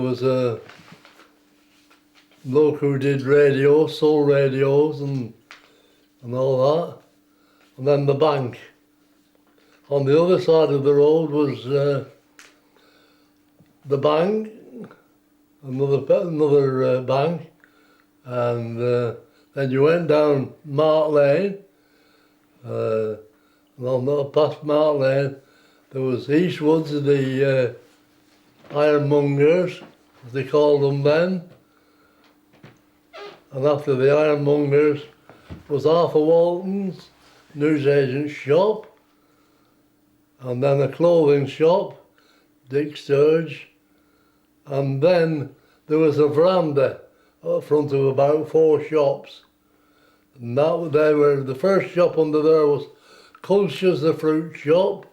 There was a bloke who did radio, soul radios and all that. And then the bank. On the other side of the road was the bank, another bank, and then you went down Mark Lane, and past Mark Lane there was Eastwoods, the ironmongers, as they called them then, and after the ironmongers was Arthur Walton's newsagent's shop, and then a clothing shop, Dick Sturge, and then there was a veranda up front of about 4 shops. And the first shop under there was Culsher's the fruit shop,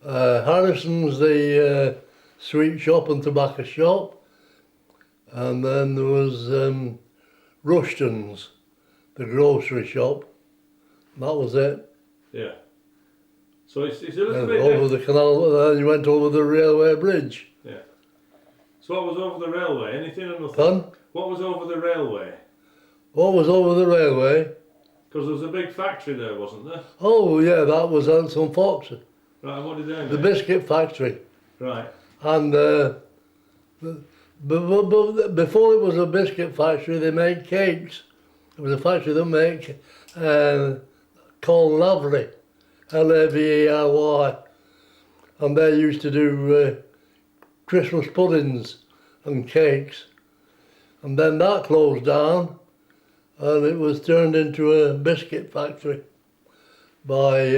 Harrison's the sweet shop and tobacco shop, and then there was Rushton's, the grocery shop. And that was it. Yeah. So it's a little bit over the canal, then you went over the railway bridge. Yeah. So what was over the railway? Anything or nothing? Pardon? What was over the railway? What was over the railway? Because there was a big factory there, wasn't there? Oh yeah, that was Anson Fox. Right, and what did they make? The biscuit factory. Right. And before it was a biscuit factory, they made cakes. It was a factory that made called Lavery, Lavery, and they used to do Christmas puddings and cakes. And then that closed down, and it was turned into a biscuit factory by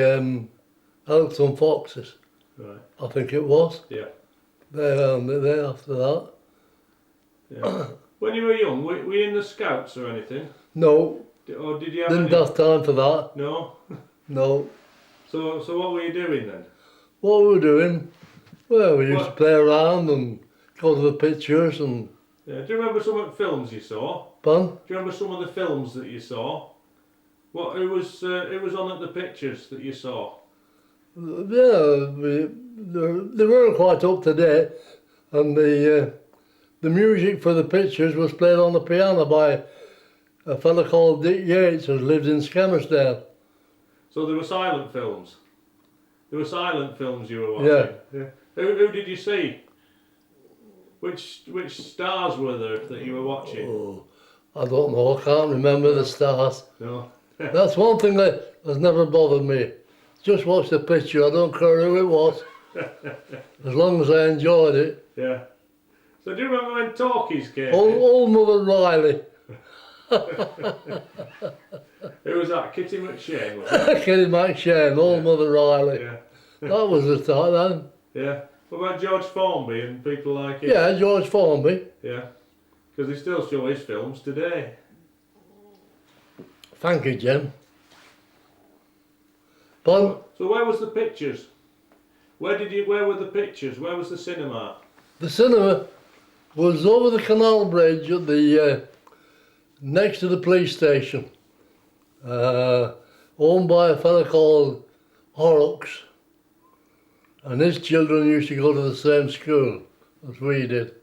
Elks and Foxes. Right. I think it was. Yeah. They owned it there after that. Yeah. When you were young, were you in the Scouts or anything? No. Or did you have Didn't have time for that. No? No. So what were you doing then? What we were doing? Well, we used to play around and go to the pictures and... Yeah. Do you remember some of the films you saw? Pardon? Do you remember some of the films that you saw? Who was on at the pictures that you saw? Yeah, they weren't quite up to date, and the music for the pictures was played on the piano by a fellow called Dick Yates, who lived in Scamersdale. So there were silent films? There were silent films you were watching? Yeah. Who did you see? Which stars were there that you were watching? Oh, I don't know, I can't remember the stars. No. That's one thing that has never bothered me. Just watch the picture, I don't care who it was, as long as I enjoyed it. Yeah. So do you remember when Talkies came? Old Mother Riley. Who was that? Kitty McShane, was it? Kitty McShane, Old Mother Riley. Yeah. That was the time then. Yeah. What about George Formby and people like him? Yeah, George Formby. Yeah. Because they still show his films today. Thank you, Jim. But So where was the pictures? Where were the pictures? Where was the cinema? the cinema was over the canal bridge at the next to the police station, owned by a fellow called Horrocks, and his children used to go to the same school as we did,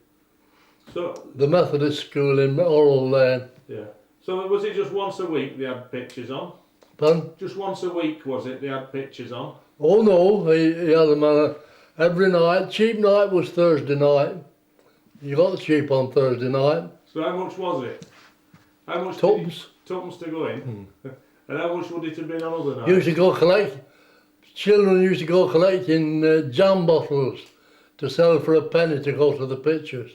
So the Methodist school in Orwell Lane. yeah. So was it just once a week they had pictures on? Pardon? Just once a week was it they had pictures on? Oh no, he had them on every night. Cheap night was Thursday night. You got cheap on Thursday night. So how much was it? How much? Tuppence. Tuppence to go in. And how much would it have been on other nights? Used to go collect. Children used to go collecting jam bottles to sell for a penny to go to the pictures.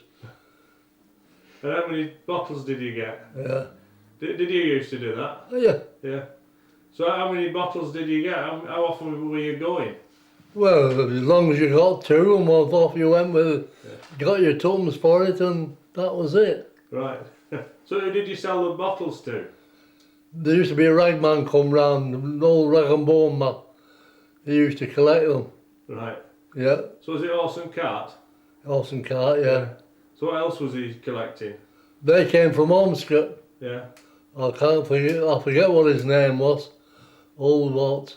And how many bottles did you get? Yeah. Did you used to do that? Yeah. Yeah. So how many bottles did you get? How often were you going? Well, as long as you got 2 and off you went with it. You got your tuppence for it and that was it. Right. So who did you sell the bottles to? There used to be a ragman come round, an old rag and bone man. He used to collect them. Right. Yeah. So was it horse and cart? Horse and cart, yeah. So what else was he collecting? They came from Ormskirk. Yeah. I forget what his name was. Old what?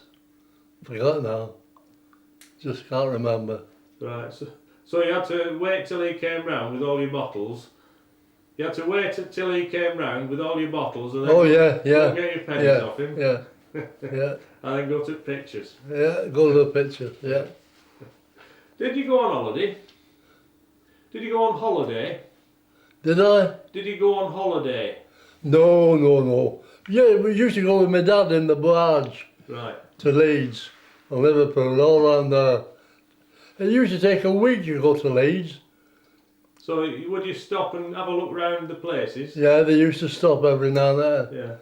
Forgot now. Just can't remember. Right. So you had to wait till he came round with all your bottles. You had to wait till he came round with all your bottles and then Oh yeah, go yeah, get your pennies yeah, off him. yeah, yeah, And then go to pictures. yeah. Go to the picture. Yeah. Did you go on holiday? Did you go on holiday? Did I? Did you go on holiday? No, no, no. Yeah, we used to go with my dad in the barge Right. to Leeds and Liverpool, all around there. It used to take a week to go to Leeds. So would you stop and have a look round the places? Yeah, they used to stop every now and then. Yeah.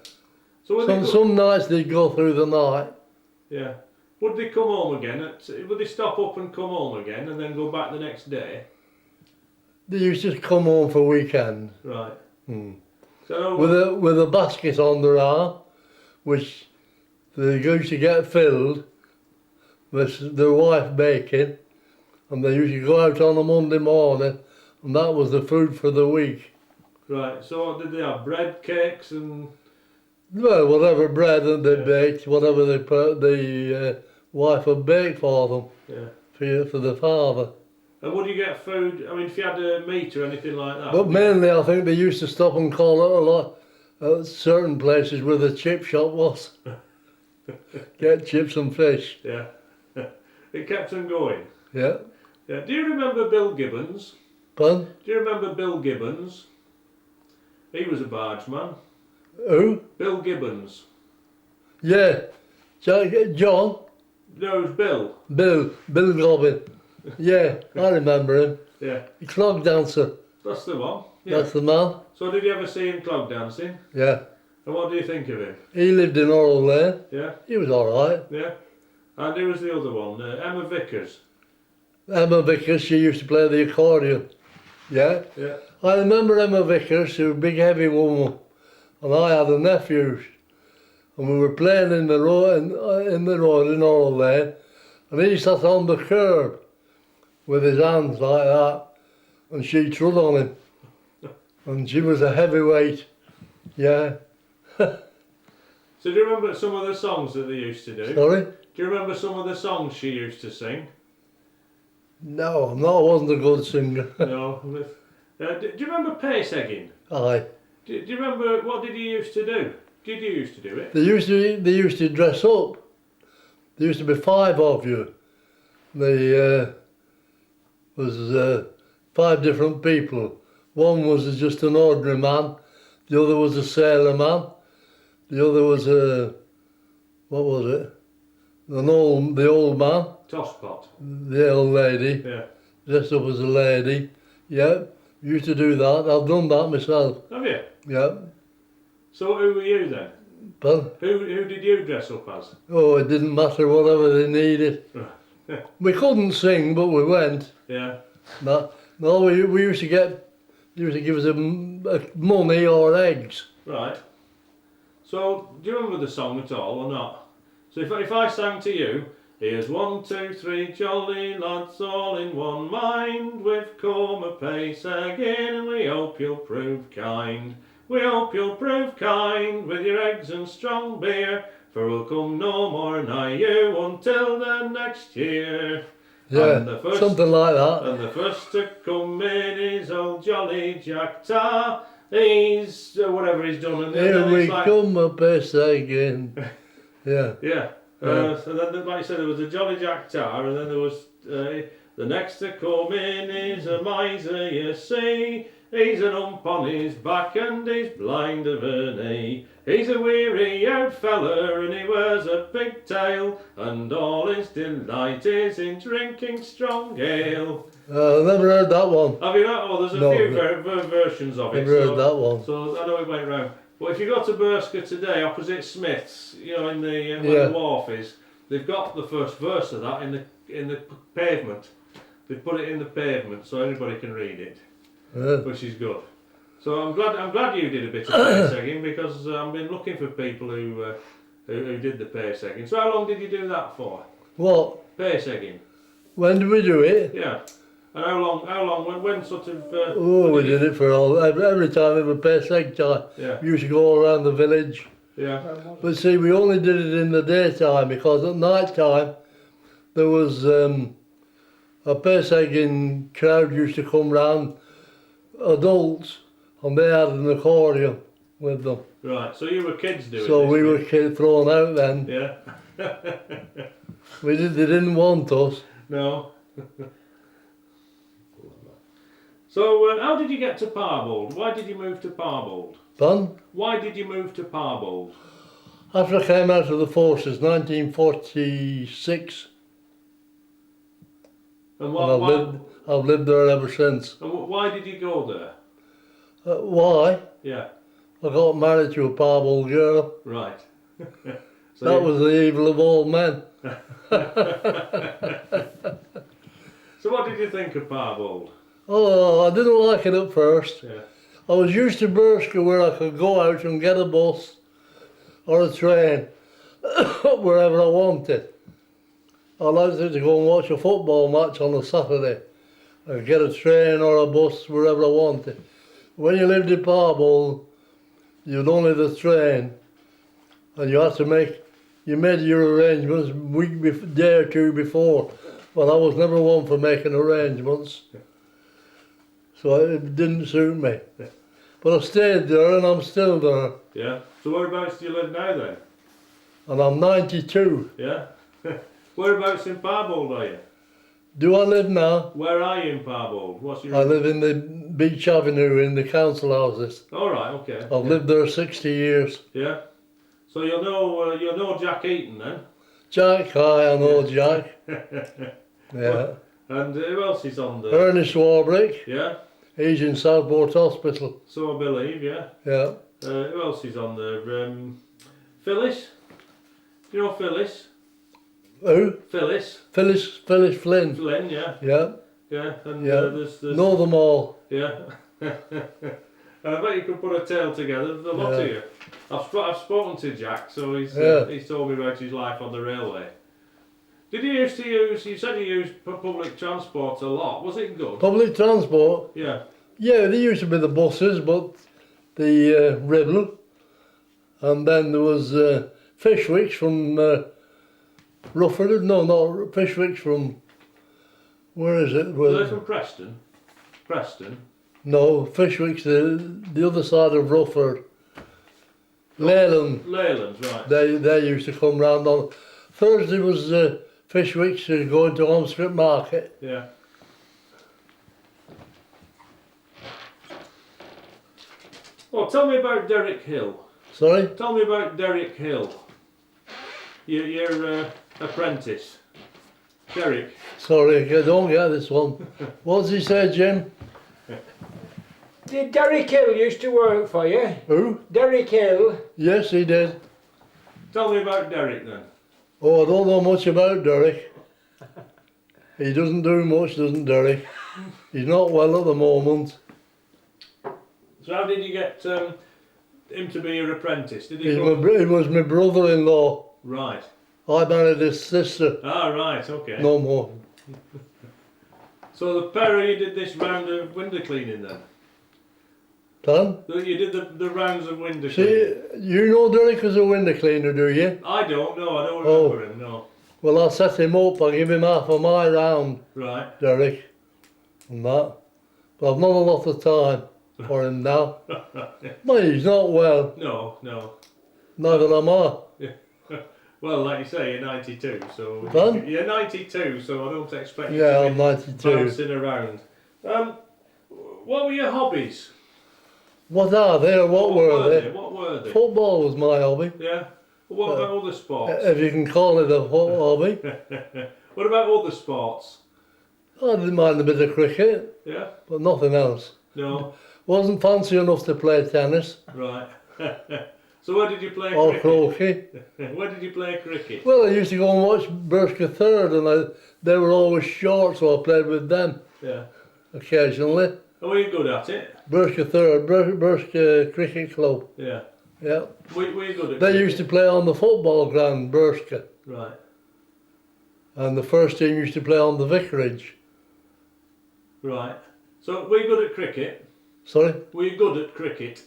So would they Some nights they'd go through the night. Yeah. Would they come home again? Would they stop up and come home again and then go back the next day? They used to come home for weekend. Right. Hmm. So With a basket on their arm, which they used to get filled with their wife baking, and they used to go out on a Monday morning, and that was the food for the week. right. So what did they have? Bread, cakes, and Well, whatever bread that they baked, whatever the wife had baked for them, yeah. for the father. And would you get food? I mean, if you had a meat or anything like that. But mainly, I think they used to stop and call it a lot at certain places where the chip shop was. Get chips and fish. Yeah. It kept them going. Yeah. Yeah. Do you remember Bill Gibbons? Pardon? Do you remember Bill Gibbons? He was a bargeman. Who? Bill Gibbons. Yeah. John? No, it was Bill. Bill Gobbin. Yeah, I remember him. Yeah. The clog dancer. That's the one. Yeah. That's the man. So did you ever see him clog dancing? Yeah. And what do you think of him? He lived in Oral Lane. Yeah. He was alright. Yeah. And who was the other one? Emma Vickers. Emma Vickers, she used to play the accordion. Yeah. Yeah. I remember Emma Vickers, she was a big heavy woman. And I had a nephew. And we were playing in the road in Oral Lane. And he sat on the curb with his hands like that. And she trod on him. And she was a heavyweight. Yeah. So do you remember some of the songs that they used to do? Sorry? Do you remember some of the songs she used to sing? No, I wasn't a good singer. No. Do you remember pace egging? Aye. Do you remember what did you used to do? Did you used to do it? They used to dress up. There used to be 5 of you. They was 5 different people. One was just an ordinary man. The other was a sailor man. The other was what was it? The old man. Tosspot. The old lady. Yeah. Dressed up as a lady. Yeah. Used to do that. I've done that myself. Have you? Yeah. So who were you then? But Who did you dress up as? oh, it didn't matter whatever they needed. We couldn't sing, but we went. Yeah. No, we used to give us money or eggs. Right. So do you remember the song at all or not? So if I sang to you, here's 1, 2, 3 jolly lads all in one mind, we've come a pace again and we hope you'll prove kind. We hope you'll prove kind with your eggs and strong beer, for we'll come no more nigh you until the next year. Yeah, And the first, something like that. And the first to come in is old Jolly Jack Tar. He's whatever he's done. And Here then we it's like, come a pace again. Yeah. Yeah. Yeah. So then, like I said, there was a Jolly Jack Tar, and then there was the next to come in is a miser, you see. He's an ump on his back and he's blind of an eye. He's a weary-eyed feller and he wears a pigtail, and all his delight is in drinking strong ale. I've never heard that one. Have you not? Oh, there's a No, few versions of it. Never heard that one. So I know it went round. But if you go to Burscough today, opposite Smith's, you know, in the where the wharf is, they've got the first verse of that in the pavement. They've put it in the pavement so everybody can read it, which is good. So I'm glad you did a bit of pace egging, because I've been looking for people who did the pace egging. So how long did you do that for? What? Pace egging. When did we do it? Yeah. And how long? When sort of? We did it for every time it was pace egg time. Yeah. We used to go all around the village. Yeah. But see, we only did it in the daytime, because at night time there was a a Pesegin crowd used to come round, adults, and they had an accordion with them. Right, so you were kids doing So this? we were thrown out then. Yeah. They didn't want us. No. So, how did you get to Parbold? Why did you move to Parbold? Pardon? Why did you move to Parbold? After I came out of the forces, 1946, And and I've lived there ever since. why did you go there? Why? Yeah. I got married to a Parbold girl. Right. So That was the evil of all men. So what did you think of Parbold? Oh, I didn't like it at first. Yeah. I was used to Burscough where I could go out and get a bus or a train wherever I wanted. I liked to go and watch a football match on a Saturday and get a train or a bus wherever I wanted. When you lived in Parbold, you'd only the train and you had to you made your arrangements day or two before. Well, I was never one for making arrangements, so it didn't suit me. But I stayed there and I'm still there. Yeah. So whereabouts do you live now then? And I'm 92. Yeah. Whereabouts in Parbold are you? Do I live now? Where are you in Parbold? What's your... I live in the Beach Avenue in the council houses. All right. Okay. I've lived there 60 years. Yeah. So you'll know Jack Eaton then. Jack, hi, I know Jack. Yeah. And who else is on there? Ernest Warbrick, Yeah. he's in Southport Hospital. So I believe. Yeah. Yeah. Who else is on there? Phyllis. Do you know Phyllis? Who? Phyllis. Phyllis Flynn. Flynn. Yeah. Yeah. Yeah. And Yeah. there's Know them all. yeah. And I bet you could put a tale together, the lot of Yeah. you. I've spoken to Jack, so he's told me about his life on the railway. Did you used to use, you said you used public transport a lot, was it good? Public transport? Yeah. Yeah, they used to be the buses, but the Ribble. And then there was Fishwicks from Rufford. No, not Fishwicks from, where is it? Are they from Preston? Preston? No, Fishwicks, the other side of Rufford. Leyland. Leyland's, right. They used to come round on Thursday was Fishwicks going to Holmescott Market. Yeah. Well, tell me about Derrick Hill. Sorry? Tell me about Derrick Hill. Your apprentice. Derrick. Sorry, I don't get this one. What does he say, Jim? Did Derrick Hill used to work for you? Who? Derrick Hill? Yes, he did. Tell me about Derrick then. Oh, I don't know much about Derrick. He doesn't do much, doesn't Derrick? He's not well at the moment. So how did you get him to be your apprentice? Did he He go... was my brother-in-law. Right. I married his sister. Ah, right, okay. No more. So the pair of you did this round of window cleaning then? Pardon? You did the rounds of window See, cleaning? you know Derrick as a window cleaner, do you? I don't know, I don't Oh. remember him, no. Well, I set him up, I give him half of my round, Right. Derrick, and that. But I've not a lot of time for him now. Well, he's not well, No. neither am I. Well, like you say, you're 92, so... Pardon? You're 92, so I don't expect you Yeah, to I'm be 92. bouncing around. What were your hobbies? What are they or what were they? What were they? Football was my hobby, Yeah. What about other sports? if you can call it a hobby. What about other sports? I didn't mind a bit of cricket, Yeah? but nothing else. No? Wasn't fancy enough to play tennis Right. So where did you play or cricket? croquet. Where did you play cricket? Well, I used to go and watch Burscough Third, and they were always short, so I played with them Yeah. occasionally. And were you good at it? Burscough Third, Burscough Cricket Club. Yeah. Yeah. Were you good at They cricket? used to play on the football ground, Burscough, Right. and the first team used to play on the vicarage. Right. So were you good at cricket? Sorry? Were you good at cricket?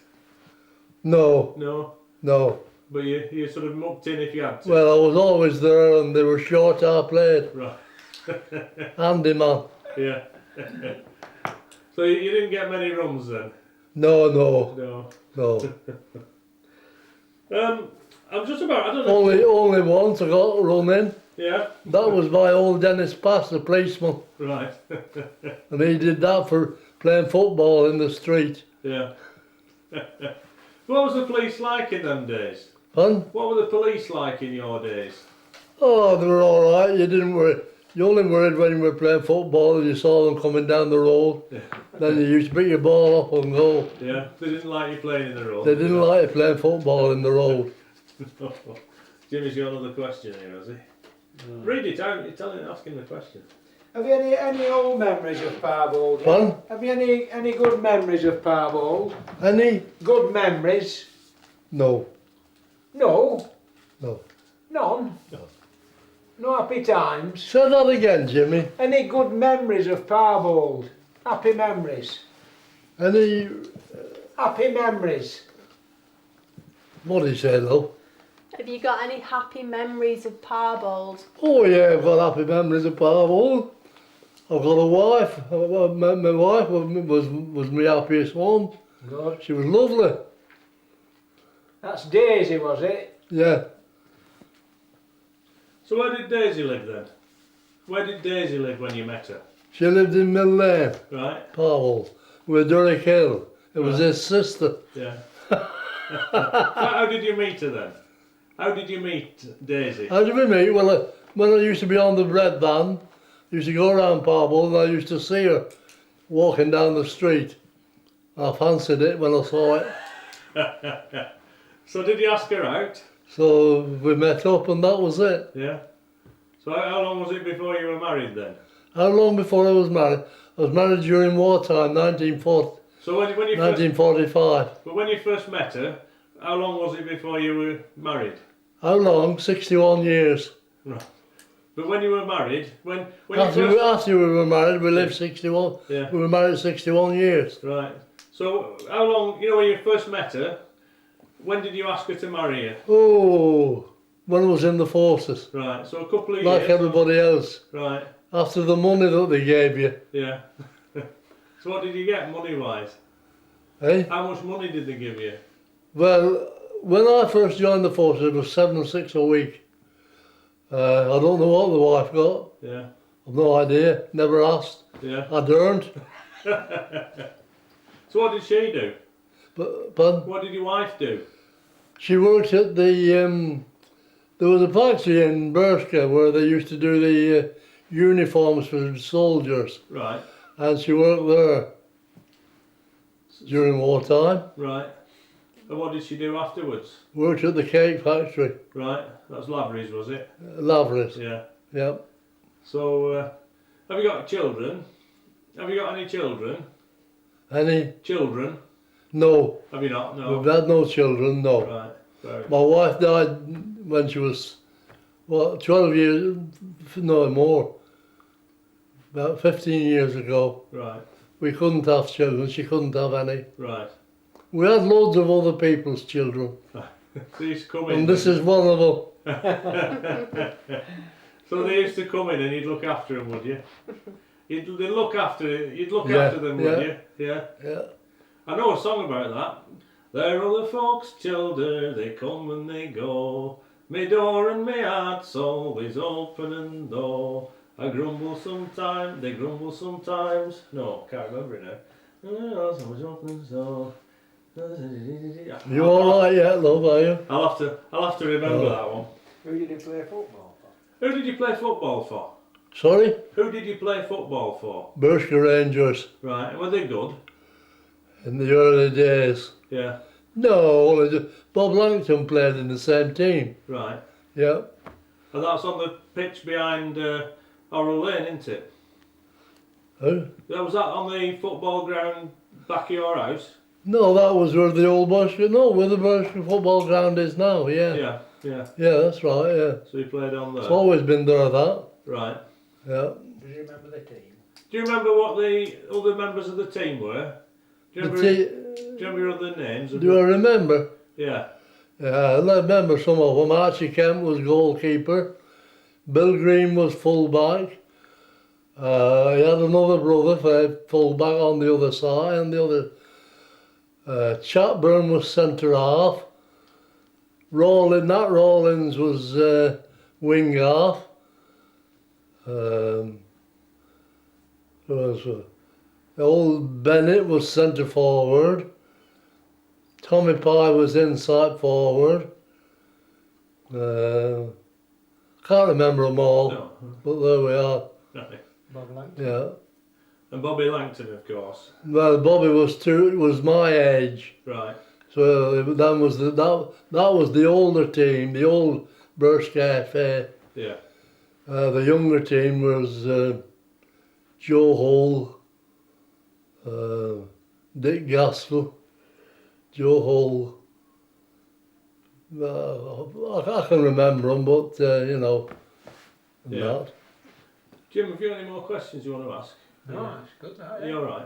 No, No. no. But you sort of mucked in if you had to. Well, I was always there, and they were short. I played. Right. Handyman. Yeah. So you didn't get many runs then? No. I'm just about, I don't know. Only once I got run in. Yeah? That was by old Dennis Pass, the policeman. Right. And he did that for playing football in the street. Yeah. What was the police like in them days? Fun? What were the police like in your days? Oh, they were all right. You didn't worry. You only worried when you were playing football and you saw them coming down the road. Yeah. Then you used to pick your ball up and go. Yeah, they didn't like you playing in the road. They didn't like you playing football in the road. Jimmy's got another question here, has he? No. Read it out. You're telling, asking the question. Have you any old memories of Parbold? Pardon? Have you any good memories of Parbold? Any? Good memories? No. No? No. None? No. No happy times? Say that again, Jimmy. Any good memories of Parbold? Happy memories? Any? Happy memories? What did he say though? Have you got any happy memories of Parbold? Oh yeah, I've got happy memories of Parbold. I've got a wife. My wife was my happiest one. Good. She was lovely. That's Daisy, was it? Yeah. So where did Daisy live then? Where did Daisy live when you met her? She lived in Mill Lane, Right? Parbold, with Derrick Hill. It was Right. his sister. Yeah. How did you meet her then? How did you meet Daisy? How did we meet? Well, when I used to be on the bread van, I used to go around Parbold and I used to see her walking down the street. I fancied it when I saw it. So did you ask her out? So we met up and that was it. Yeah. So how long was it before you were married then? How long before I was married? I was married during wartime, 1940, So when you first, 1945. but when you first met her, how long was it before you were married? How long? 61 years. Right. But when you were married, when you first, After we were married, we lived 61. Yeah. We were married 61 years. Right. So how long? You know, when you first met her, when did you ask her to marry you? Oh, when I was in the forces, Right. So a couple of like years. everybody else. Right. After the money that they gave you, Yeah. So what did you get money-wise? eh? How much money did they give you? Well, when I first joined the forces, it was 7 and 6 a week. I don't know what the wife got. Yeah. I've no idea. Never asked. Yeah. I'd earned. So what did she do? But What did your wife do? she worked at the. There was a factory in Burscough where they used to do the uniforms for soldiers, Right. and she worked there during wartime. Right. And what did she do afterwards? Worked at the cake factory, Right. That was Lavery's, was it? Lavery's. Yeah. Yeah. So, have you got children? Have you got any children? Any? Children? No. Have you not? No. We've had no children. No. Right. Very My wife died when she was, 12 years, no more, about 15 years ago. right. We couldn't have children, she couldn't have any. Right. We had loads of other people's children, They used to come in. and this is one of them. So they used to come in and you'd look after them, would you? You'd look after Yeah, after them, would you? Yeah. Yeah. I know a song about that. There are the folks' children, they come and they go. Me door and me heart's always open and though I grumble sometimes, they grumble sometimes. No, can't remember it now. It's always open so. You all right yet, love, are you? I'll have to remember Oh. that one. Who did you play football for? Who did you play football for? Sorry? Who did you play football for? Burscough Rangers, Right, were they good? in the early days. Yeah, No, only Bob Langton played in the same team. right. Yeah. And that's on the pitch behind Orrell Lane, isn't it? Who? Was that on the football ground back of your house? No, that was where the old Burscough, no, where the Burscough football ground is now, yeah. Yeah, yeah. Yeah, that's right, yeah. So you played on there. It's always been there, that. Right. Yeah. Do you remember the team? Do you remember what the other members of the team were? Do you The remember, te- do you remember your other names? Do I remember? Yeah. Yeah, I remember some of them. Archie Kemp was goalkeeper. Bill Green was fullback. He had another brother for full back on the other side, and the other Chatburn was centre half. Nat Rawlins was wing half. Who else? Old Bennett was centre forward. Tommy Pye was inside forward. Can't remember them all, No. but there we are. Right. Bob Langton. Yeah. And Bobby Langton, of course. Well, Bobby was my age, Right. so that was the older team, the old Burscough FA. Yeah. The younger team was Joe Hall, Dick Gaskell, Joe Hall. I can remember them, but you know, and Yeah. that. Jim, have you got any more questions you want to ask? No, it's good. That, You all right?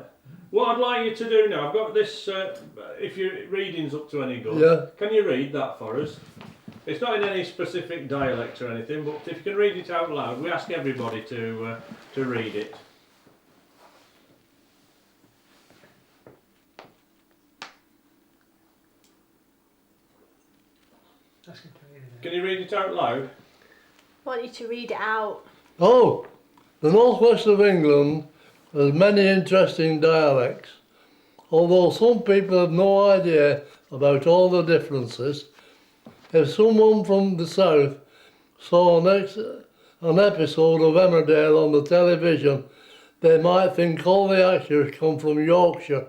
What I'd like you to do now, I've got this, if your reading's up to any good, Yeah. can you read that for us? It's not in any specific dialect or anything, but if you can read it out loud, we ask everybody to read it. That's good to read it. Can you read it out loud? I want you to read it out. Oh, the northwest of England has many interesting dialects. Although some people have no idea about all the differences, if someone from the south saw an episode of Emmerdale on the television, they might think all the actors come from Yorkshire.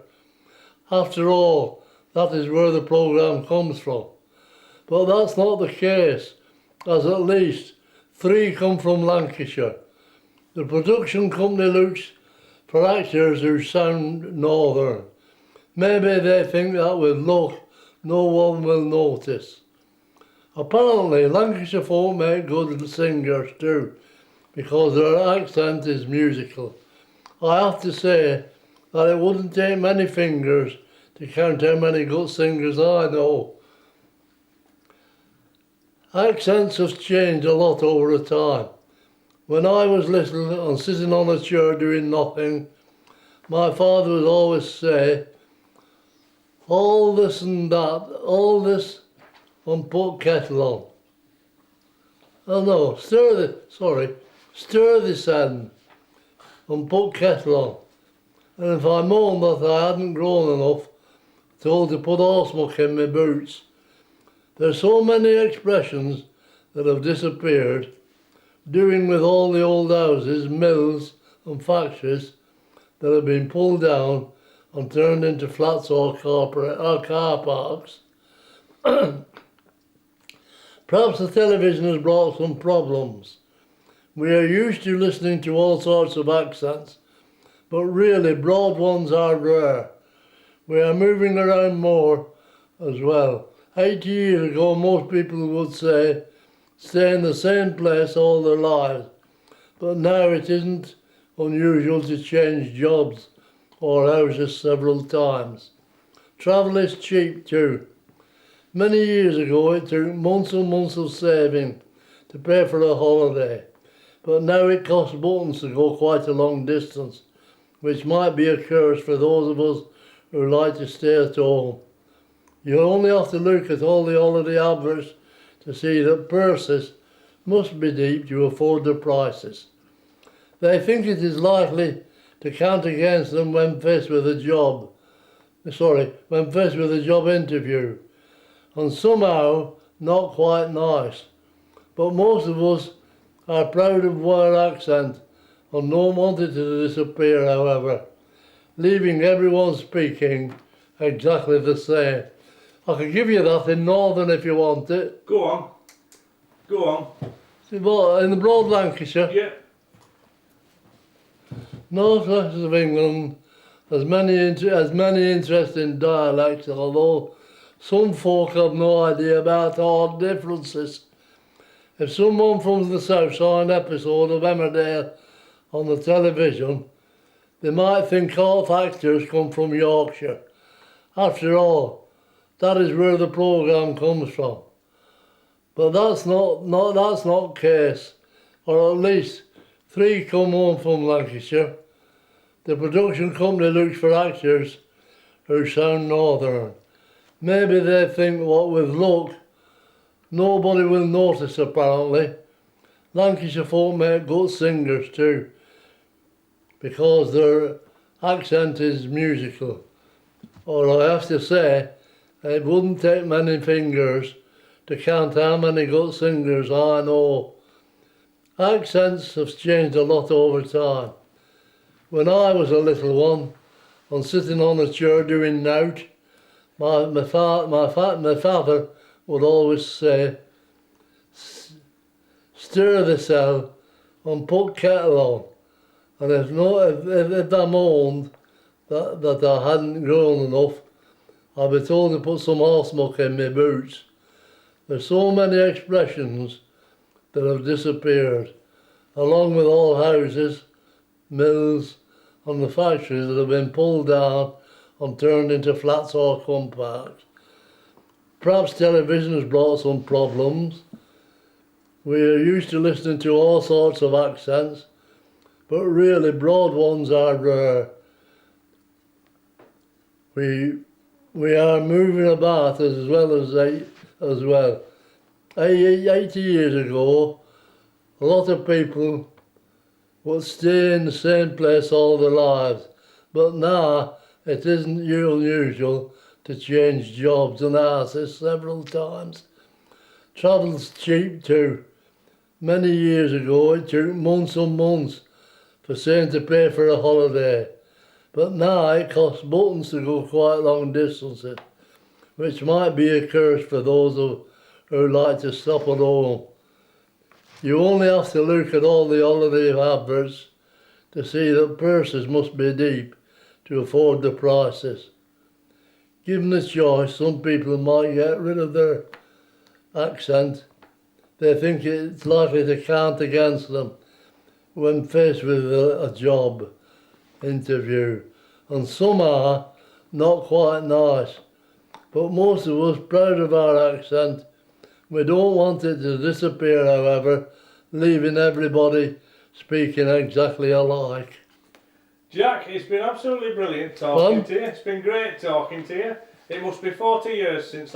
After all, that is where the programme comes from. But that's not the case, as at least 3 come from Lancashire. The production company looks for actors who sound northern. Maybe they think that with luck no one will notice. Apparently Lancashire folk make good singers too, because their accent is musical. I have to say that it wouldn't take many fingers to count how many good singers I know. Accents have changed a lot over the time. When I was little and sitting on a chair doing nothing, my father would always say, all this and that, all this, and put kettle on. Oh no, stir this end and put kettle on. And if I moaned that I hadn't grown enough, told to put horsemuck in my boots. There's so many expressions that have disappeared, doing with all the old houses, mills and factories that have been pulled down and turned into flats or car parks. Perhaps the television has brought some problems. We are used to listening to all sorts of accents, but really broad ones are rare. We are moving around more as well. 80 years ago, most people would say, stay in the same place all their lives. But now it isn't unusual to change jobs or houses several times. Travel is cheap too. Many years ago, it took months and months of saving to pay for a holiday. But now it costs buttons to go quite a long distance, which might be a curse for those of us who like to stay at home. You only have to look at all the holiday adverts to see that purses must be deep to afford the prices. They think it is likely to count against them when faced with a job interview, and somehow not quite nice. But most of us are proud of our accent and don't want it to disappear, however, leaving everyone speaking exactly the same. I can give you that in Northern if you want it. Go on. Go on. See what, in the Broad Lancashire, Yeah. northwest of England has many interesting dialects, although some folk have no idea about all differences. If someone from the south saw an episode of Emmerdale on the television, they might think half actors come from Yorkshire. After all, that is where the programme comes from. But that's not case, or at least 3 come home from Lancashire. The production company looks for actors who sound northern. Maybe they think what with luck, nobody will notice apparently. Lancashire folk make good singers too, because their accent is musical. Or I have to say, it wouldn't take many fingers to count how many good singers I know. Accents have changed a lot over time. When I was a little one, and sitting on a chair doing nought, my father would always say, stir the cell and put kettle on. And if I moaned that I hadn't grown enough, I'd be told to put some horse muck in my boots. There's so many expressions that have disappeared, along with all houses, mills and the factories that have been pulled down and turned into flats or compacts. Perhaps television has brought some problems. We are used to listening to all sorts of accents, but really broad ones are rare. We are moving about as well. 80 years ago, a lot of people would stay in the same place all their lives, but now it isn't unusual to change jobs and houses several times. Travel's cheap too. Many years ago it took months and months for saying to pay for a holiday, but now it costs buttons to go quite long distances, which might be a curse for those who like to stop at home. You only have to look at all the holiday adverts to see that purses must be deep to afford the prices. Given the choice, some people might get rid of their accent. They think it's likely to count against them when faced with a job interview. And some are not quite nice. But most of us proud of our accent. We don't want it to disappear, however, leaving everybody speaking exactly alike. Jack, it's been absolutely brilliant talking to you. It's been great talking to you. It must be 40 years since